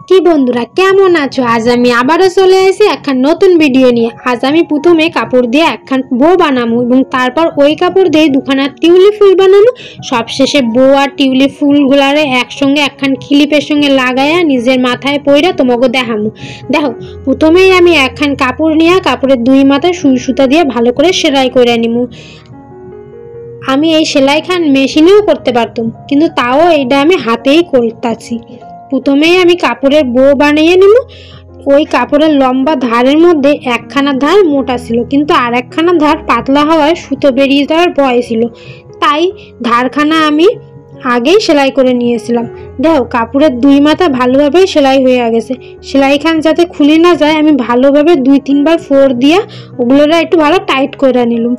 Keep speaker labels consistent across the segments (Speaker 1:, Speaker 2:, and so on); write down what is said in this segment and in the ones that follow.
Speaker 1: কি বন্ধুরা কেমন আছো? আজ আমি আবারও চলে এসেছি একখান নতুন ভিডিও নিয়ে। আজ আমি প্রথমে কাপড় দিয়ে একখান বো বানাবো এবং তারপর ওই কাপড় দিয়ে দুখানা টিউলিপ ফুল বানানো, সবশেষে বো আর টিউলিপ ফুলগুলারে একসঙ্গে একখান ক্লিপের সঙ্গে লাগাইয়া নিজের মাথায় পইরা তোমাকে দেখামু। দেখো, প্রথমেই আমি একখান কাপড় নিয়ে কাপড়ের দুই মাথায় সুই সুতা দিয়ে ভালো করে সেলাই করে নিমু। আমি এই সেলাইখান মেশিনেও করতে পারতাম, কিন্তু তাও এইটা আমি হাতেই করতেছি। প্রথমেই আমি কাপড়ের বো বানিয়ে নিব। ওই কাপড়ের লম্বা ধারের মধ্যে একখানা ধার মোটা ছিল, কিন্তু আর একখানা ধার পাতলা হওয়ায় সুতো বেরিয়ে যাওয়ার ভয় ছিল, তাই ধারখানা আমি আগেই সেলাই করে নিয়েছিলাম। দেখো, কাপড়ের দুই মাথা ভালোভাবে সেলাই হয়ে গেছে। সেলাইখান যাতে খুলে না যায় আমি ভালোভাবে 2-3 বার ফোর দিয়া ওগুলোরা একটু ভালো টাইট করে নিলাম।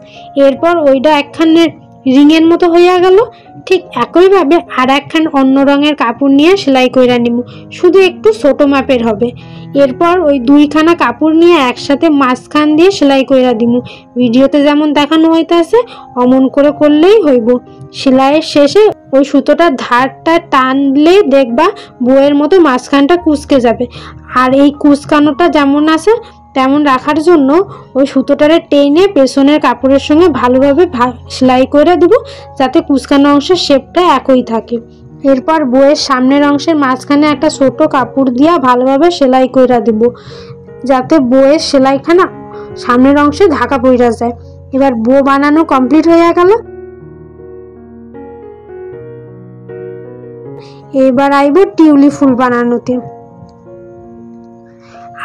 Speaker 1: এরপর ওইটা একখানের রিংয়ের মতো হইয়া গেল। ঠিক একইভাবে আর একখান অন্য রঙের কাপড় নিয়ে সেলাই করে নিব, শুধু একটু ছোট মাপের হবে। এরপর ওই দুইখানা কাপড় নিয়ে একসাথে মাঝখান দিয়ে সেলাই করে দিব। ভিডিওতে যেমন দেখানো হইতেছে অমন করে করলেই হইব। সেলাইয়ের শেষে ওই সুতোটার ধারটা টানলে দেখবা বইয়ের মতো মাঝখানটা কুঁচকে যাবে। আর এই কুচকানোটা যেমন আছে তেমন রাখার জন্য ওই সুতোটারে টেনে পেছনের কাপড়ের সঙ্গে ভালোভাবে সেলাই করে দেব, যাতে কুচকানো অংশের শেপটা একই থাকে। এরপর বইয়ের সামনের অংশের মাঝখানে একটা ছোট কাপড় দিয়া ভালোভাবে সেলাই করে দেব, যাতে বইয়ের সেলাইখানা সামনের অংশে ঢাকা পড়ে যায়। এবার বো বানানো কমপ্লিট হয়ে গেল। এবার আইব টিউলিপ ফুল বানানোতে।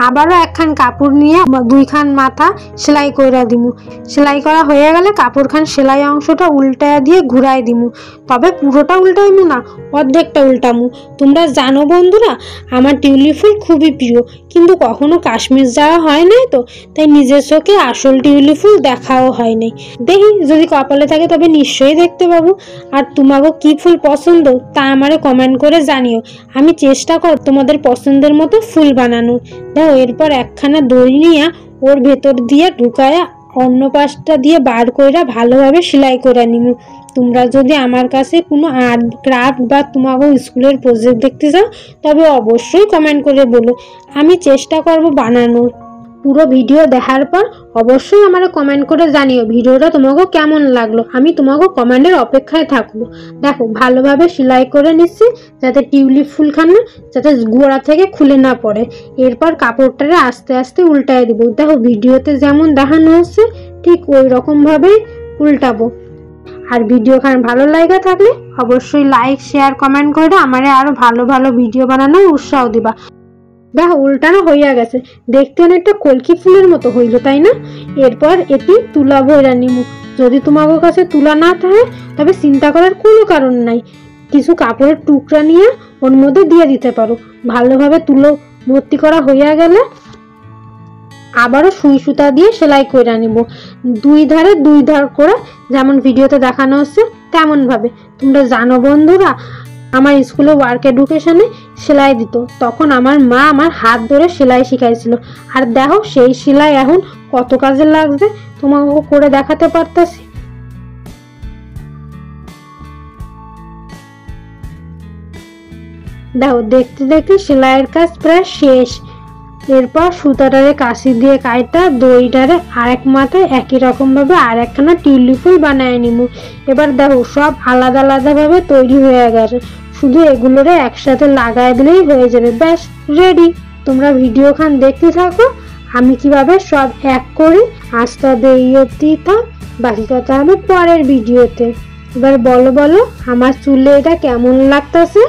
Speaker 1: আবারও একখান কাপড় নিয়ে দুইখান মাথা সেলাই করে দিমু। সেলাই করা হয়ে গেলে কাপড়খান সেলাই অংশটা উল্টায়া দিয়ে ঘুরাই দিমু, তবে পুরোটা উল্টাইমু না, অর্ধেকটা উল্টামু। তোমরা জানো বন্ধুরা, আমার টিউলিপ ফুল খুবই প্রিয়, কিন্তু কখনো কাশ্মীর যাওয়া হয় নাই, তো তাই নিজের চোখে আসল টিউলিপ ফুল দেখাও হয় নাই। দেখি যদি কপালে থাকে তবে নিশ্চয়ই দেখতে পাবো। আর তোমাকে কি ফুল পছন্দ তা আমারে কমেন্ট করে জানিও, আমি চেষ্টা করব তোমাদের পছন্দের মতো ফুল বানানোর। দেখো, এরপর একখানা দড়ি নিয়ে ওর ভেতর দিয়ে ঢুকায়া অন্য পাশটা দিয়ে বার কইরা ভালোভাবে সেলাই করে নিব। তোমরা যদি আমার কাছে কোনো আর্ট ক্রাফট বা তোমাকে স্কুলের প্রজেক্ট দেখতে চাও তবে অবশ্যই কমেন্ট করে বলো, আমি চেষ্টা করব বানানোর। পুরো ভিডিও দেখার পর অবশ্যই আমাকে কমেন্ট করে জানিও ভিডিওটা তোমাকে কেমন লাগলো। আমি তোমাকে কমেন্টের অপেক্ষায় থাকবো। দেখো, ভালোভাবে সেলাই করে নিচ্ছি যাতে টিউলিপ ফুলখানা যাতে গোড়া থেকে খুলে না পড়ে। এরপর কাপড়টারে আস্তে আস্তে উল্টায় দিব। দেখো, ভিডিওতে যেমন দেখানো হচ্ছে ঠিক ওই রকম ভাবেই উল্টাবো। আর ভিডিওখান ভালো লাগা থাকলে অবশ্যই লাইক শেয়ার কমেন্ট করে আমারে আরো ভালো ভালো ভিডিও বানানোর উৎসাহ দিবা। দেখো, উল্টানো হইয়া গেছে, দেখতে অনেকটা কলকি ফুলের মতো হইল, তাই না? এরপর এটি তুলা ভইরা নিমু। যদি তোমাদের কাছে তুলা না থাকে তবে চিন্তা করার কোনো কারণ নাই, কিছু কাপড়ের টুকরা নিয়ে ওর মধ্যে দিয়ে দিতে পারো। ভালোভাবে তুলো ভর্তি করা হইয়া গেলে আবারও সুই সুতা দিয়ে সেলাই করে নিব, দুই ধার করে, যেমন ভিডিওতে দেখানো হচ্ছে তেমন ভাবে। তোমরা জানো বন্ধুরা, আমার স্কুলে ওয়ার্ক এডুকেশনে সেলাই দিত, তখন আমার মা আমার হাত ধরে সেলাই শিখাইছিল। আর দেখো, সেই সেলাই এখন কত কাজে লাগছে তোমাকে করে দেখাতে পারতেছি। দেখো, দেখতে দেখতে সেলাইয়ের কাজ প্রায় শেষ। এরপর সুতাটারে কাঁচি দিয়ে কাইটা দড়িটারে আরেক মাথায় একই রকম ভাবে আর একখানা টিউলিপ ফুল বানায় নিব। এবার দেখো, সব আলাদা আলাদা ভাবে তৈরি হয়ে গেছে, শুধু এগুলোরে একসাথে লাগাই দিলেই হয়ে যাবে, ব্যাস রেডি। তোমরা ভিডিওখান দেখতে থাকো, আমি কিভাবে সব এক করি আস্তে আস্তে থাক, বাকি কথা হবে পরের ভিডিওতে। এবার বলো আমার চুলে এটা কেমন লাগতেছে?